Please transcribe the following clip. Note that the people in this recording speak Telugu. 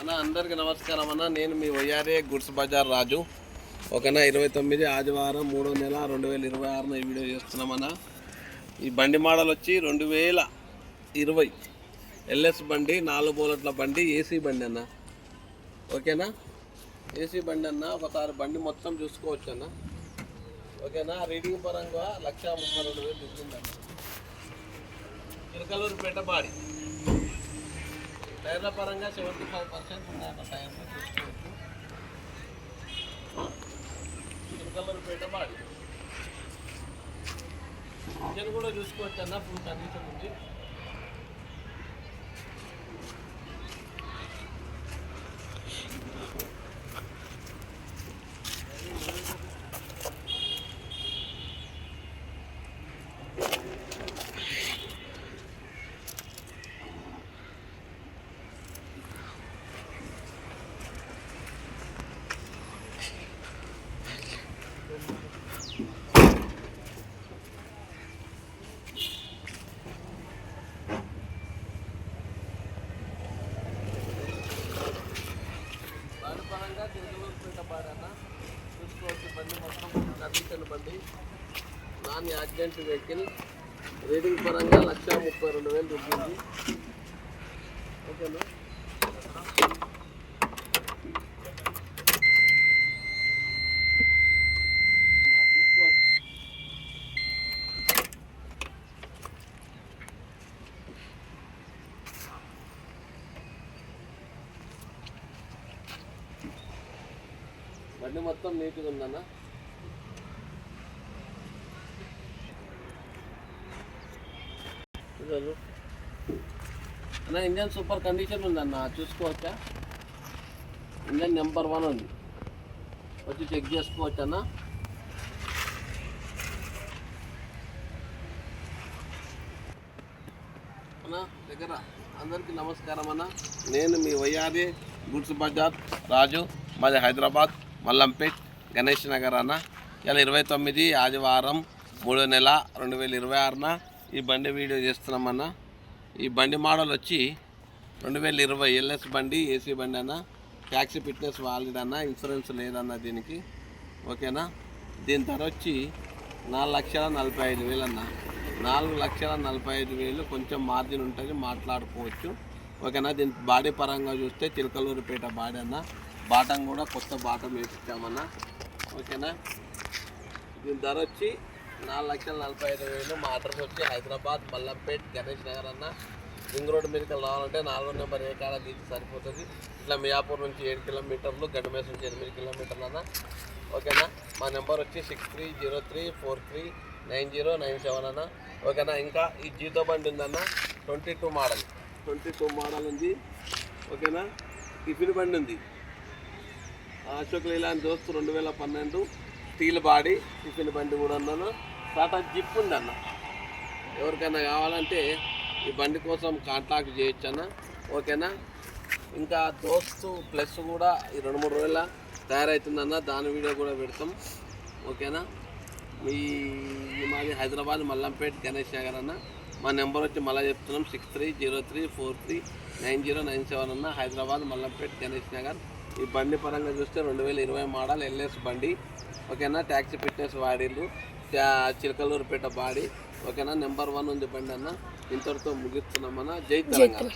అన్న అందరికీ నమస్కారం అన్న. నేను మీ వైఆర్ఏ గుడ్స్ బజార్ రాజు. ఓకేనా, 29 ఆదివారం 3వ నెల 2026 ఈ వీడియో చేస్తున్నామన్న. ఈ బండి మోడల్ వచ్చి 2020 ఎల్ఎస్ బండి, 4 బోలెట్ల బండి, ఏసీ బండి అన్న. ఓకేనా, ఏసీ బండి అన్న. ఒకసారి బండి మొత్తం చూసుకోవచ్చు అన్న. ఓకేనా, రీడింగ్ పరంగా 1,32,000 దిగుతుందన్న. చిలకలూరుపేట బాడీ. టైర్ల పరంగా 75% ఉన్నాయన్న. టైర్లు చూసుకోవచ్చు. చిలకలూరుపేట బాడీ. ఇంజన్ కూడా చూసుకోవచ్చు అన్న, ఫుల్ కండిషన్ ఉంది. పరంగా చిలకలూరుపేట బాడీ అన్న. చూసుకోవచ్చు. బండి మొత్తం కండిషన్ బండి, నాన్ యాక్సిడెంట్ వెహికల్. రీడింగ్ పరంగా 1,32,000 రూపాయలు. ఓకేనా, బండి మొత్తం నీట్గా ఉందన్న. అన్న ఇంజన్ సూపర్ కండిషన్ ఉందన్న, చూసుకోవచ్చా. ఇంజన్ నెంబర్ 1 ఉంది, వచ్చి చెక్ చేసుకోవచ్చు అన్న. అన్న దగ్గర అందరికీ నమస్కారం అన్న. నేను మీ వైఆర్ఏ గుడ్స్ బజార్ రాజు. మాది హైదరాబాద్, మల్లంపేట్, గణేష్ నగర్ అన్న. ఇలా 29 ఆదివారం 3వ నెల 2026 ఈ బండి వీడియో చేస్తున్నామన్న. ఈ బండి మోడల్ వచ్చి 2020 ఎల్ఎస్ బండి, ఏసీ బండి అన్న. ట్యాక్సీ ఫిట్నెస్ వాలిడ్ అన్న, ఇన్సూరెన్స్ లేదన్న దీనికి. ఓకేనా, దీని ధర వచ్చి 4,45,000 అన్న. 4,45,000 కొంచెం మార్జిన్ ఉంటుంది, మాట్లాడుకోవచ్చు. ఓకేనా, దీని బాడీ పరంగా చూస్తే చిలకలూరుపేట బాడీ అన్న. బాటం కూడా కొత్త బాటం వేపించామన్నా. ఓకేనా, దీని ధర వచ్చి 4,45,000. మా అడ్రస్ వచ్చి హైదరాబాద్, మల్లంపేట్, గణేష్ నగర్ అన్న. రింగ్ రోడ్ మీదకి రావాలంటే 4వ నెంబర్ ఏ కాడ తీసి సరిపోతుంది. ఇట్లా మియాపూర్ నుంచి 7 కిలోమీటర్లు, గడ్డమేస్ నుంచి 8 కిలోమీటర్లు అన్న. ఓకేనా, మా నెంబర్ వచ్చి 6303439097 అన్న. ఓకేనా, ఇంకా ఈ జీతో బండి ఉందన్న. 22 మోడల్ ఉంది. ఓకేనా, టిఫిన్ బండి ఉంది. అశోక్ లీలాండ్ దోస్తు 2012 స్టీల్ బాడీ టిఫిన్ బండి కూడా ఉన్నాను. టాటా జిప్ ఉంది అన్న. ఎవరికైనా కావాలంటే ఈ బండి కోసం కాంటాక్ట్ చేయొచ్చు అన్న. ఓకేనా, ఇంకా దోస్తు ప్లస్ కూడా ఈ 2-3 రోజుల తయారవుతుందన్న, దాని వీడియో కూడా పెడతాం. ఓకేనా, మాది హైదరాబాద్, మల్లంపేట్, గణేష్ నగర్ అన్న. మా నెంబర్ వచ్చి మళ్ళీ చెప్తున్నాం, 6303439097 అన్న. హైదరాబాద్, మల్లంపేట్, గణేష్ నగర్. ఈ బండి పరంగా చూస్తే 2020 మోడల్ ఎల్ఎస్ బండి. ఓకేనా, ట్యాక్సీ ఫిట్నెస్ వాడీలు, చిలకలూరుపేట బాడీ. ఓకేనా, నెంబర్ 1 ఉంది బండి అన్న. ఇంతటితో ముగిస్తున్నామన్న. జై తెలంగాణ.